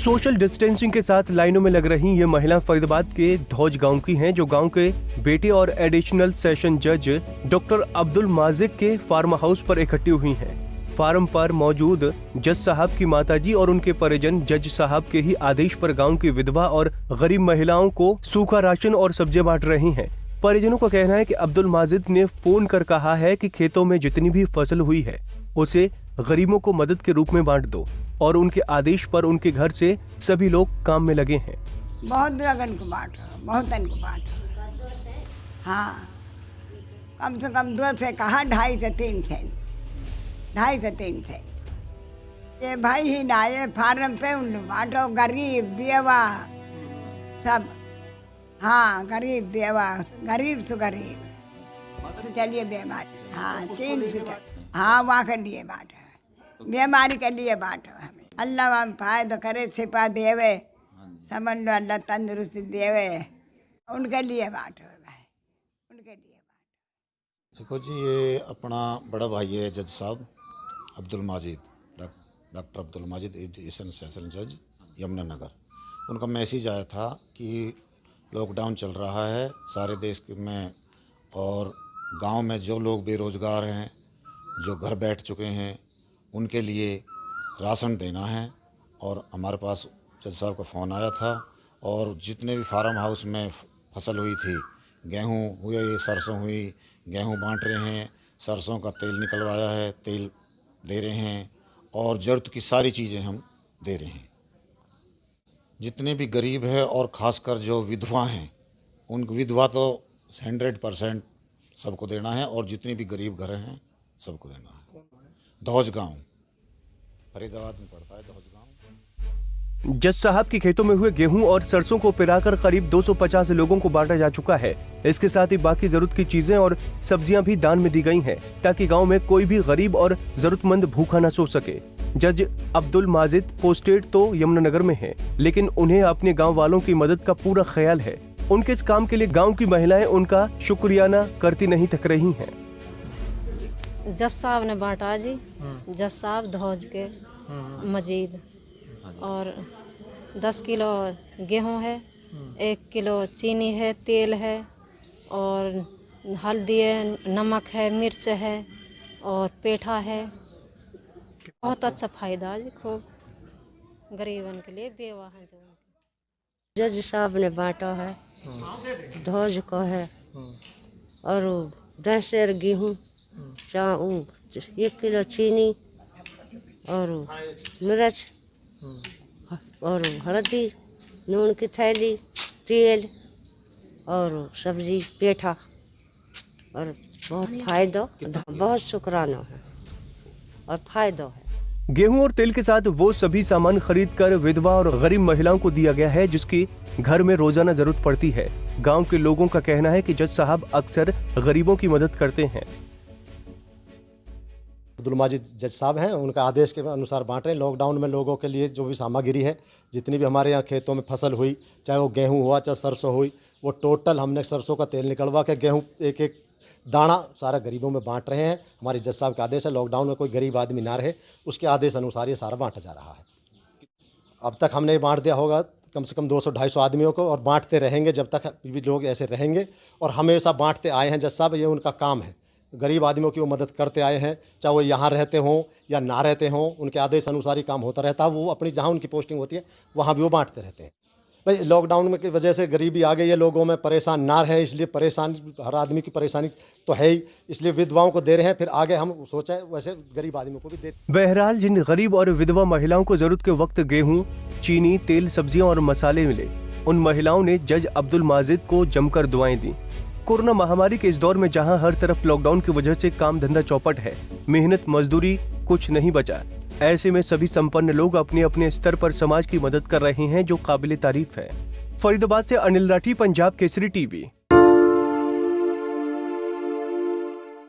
Social distancing के साथ लाइनों में लग रही ये महिला फरीदाबाद के धौज गांव की हैं, जो गांव के बेटे और एडिशनल सेशन जज डॉक्टर अब्दुल माजिद के फार्म हाउस पर इकट्ठी हुई हैं। फार्म पर मौजूद जज साहब की माताजी और उनके परिजन जज साहब के ही आदेश पर गांव की विधवा और गरीब महिलाओं को सूखा राशन और सब्जियां बांट रही हैं। परिजनों का कहना है कि अब्दुल माजिद ने फोन कर कहा है कि खेतों में जितनी भी फसल हुई है उसे गरीबों को मदद के रूप में बांट दो, और उनके आदेश पर उनके घर से सभी लोग काम में लगे हैं। बहुत लगन को बांटो, बहुत को बांटो। हाँ, कम से कम 2 से कहा 2.5 से 3 सेंट, 2.5 से 3 सेंट। ये भाई ही ना, ये फार्म पे उन बांटो, गरीब बेवा सब। हाँ, गरीब बेवा, गरीब तो गरीब तो चलिए बीमारी। हाँ, 3 से हाँ, वहाँ के लिए बांटो, बीमारी के लिए बांटो। हमें अल्लाह हम फायदा करे, सिपा देवे, समझ लो अल्लाह तंदुरुस्ती देवे, उनके लिए बांटो भाई, उनके लिए बांटो। देखो जी, ये अपना बड़ा भाई है जज साहब Abdul Majid, doctor Abdul Majid additional session जज यमुनानगर। उनका मैसेज आया था कि लॉकडाउन चल रहा है सारे देश में, और गांव में जो लोग बेरोज़गार हैं, जो घर बैठ चुके हैं, उनके लिए राशन देना है। और हमारे पास जज साहब का फ़ोन आया था, और जितने भी फार्म हाउस में फसल हुई थी, गेहूं हुए, सरसों हुई, गेहूं बांट रहे हैं, सरसों का तेल निकलवाया है, तेल दे रहे हैं, और ज़रूरत की सारी चीज़ें हम दे रहे हैं। जितने भी गरीब हैं और ख़ासकर जो विधवा हैं, उन विधवा तो 100% सबको देना है, और जितने भी गरीब घर हैं सबको देना है। धौज गांव फरीदाबाद में पड़ता है, धौज गांव। जज साहब के खेतों में हुए गेहूं और सरसों को पिराकर करीब 250 लोगों को बांटा जा चुका है। इसके साथ ही बाकी जरूरत की चीजें और सब्जियां भी दान में दी गई हैं, ताकि गांव में कोई भी गरीब और जरूरतमंद भूखा न सो सके। जज अब्दुल माजिद पोस्टेड तो यमुनानगर में है, लेकिन उन्हें अपने गाँव वालों की मदद का पूरा ख्याल है। उनके इस काम के लिए गाँव की महिलाएं उनका शुक्रियाना करती नहीं थक रही है। जज साहब ने बांटा जी, जज साहब धौज के मजीद, और 10 किलो गेहूं है, 1 किलो चीनी है, तेल है, और हल्दी है, नमक है, मिर्च है, और पेठा है। बहुत अच्छा फ़ायदा जी, खूब गरीबन के लिए, बेवा हैं जो। जज साहब ने बांटा है, धौज को है, और 10 सेर गेहूँ, 1 किलो चीनी, और मिर्च, और हल्दी, नून की थैली, तेल, और सब्जी, पेठा, और बहुत फ़ायदा, बहुत शुक्राना है और फ़ायदा है। गेहूं और तेल के साथ वो सभी सामान खरीदकर विधवा और गरीब महिलाओं को दिया गया है, जिसकी घर में रोजाना जरूरत पड़ती है। गांव के लोगों का कहना है कि जज साहब अक्सर गरीबों की मदद करते हैं। अब्दुल माजिद जज साहब हैं, उनका आदेश के अनुसार बांट रहे हैं। लॉकडाउन में लोगों के लिए जो भी सामग्री है, जितनी भी हमारे यहाँ खेतों में फसल हुई, चाहे वो गेहूं हुआ, चाहे सरसों हुई, वो टोटल हमने सरसों का तेल निकलवा के गेहूं एक दाना सारा गरीबों में बांट रहे हैं। हमारे जज साहब का आदेश है, लॉकडाउन में कोई गरीब आदमी ना रहे, उसके आदेश अनुसार ये सारा बांटा जा रहा है। अब तक हमने बांट दिया होगा कम से कम 200-250 आदमियों को, और बांटते रहेंगे जब तक भी लोग ऐसे रहेंगे, और हमेशा बांटते आए हैं जज साहब, ये उनका काम है। गरीब आदमियों की वो मदद करते आए हैं, चाहे वो यहाँ रहते हों या ना रहते हों, उनके आदेश अनुसार ही काम होता रहता है। वो अपनी जहाँ उनकी पोस्टिंग होती है वहाँ भी वो बांटते रहते हैं। भाई लॉकडाउन में की वजह से गरीबी आ गई है, लोगों में परेशान ना रहे, इसलिए परेशान, हर आदमी की परेशानी तो है ही, इसलिए विधवाओं को दे रहे हैं। फिर आगे हम सोचा है वैसे गरीब आदमियों को भी दे। बहरहाल जिन गरीब और विधवा महिलाओं को जरूरत के वक्त गेहूं, चीनी, तेल, सब्जियां और मसाले मिले, उन महिलाओं ने जज अब्दुल माजिद को जमकर दुआएं दी। कोरोना महामारी के इस दौर में जहां हर तरफ लॉकडाउन की वजह से काम धंधा चौपट है, मेहनत मजदूरी कुछ नहीं बचा, ऐसे में सभी संपन्न लोग अपने अपने स्तर पर समाज की मदद कर रहे हैं, जो काबिले तारीफ है। फरीदाबाद से अनिल राठी, पंजाब केसरी टीवी।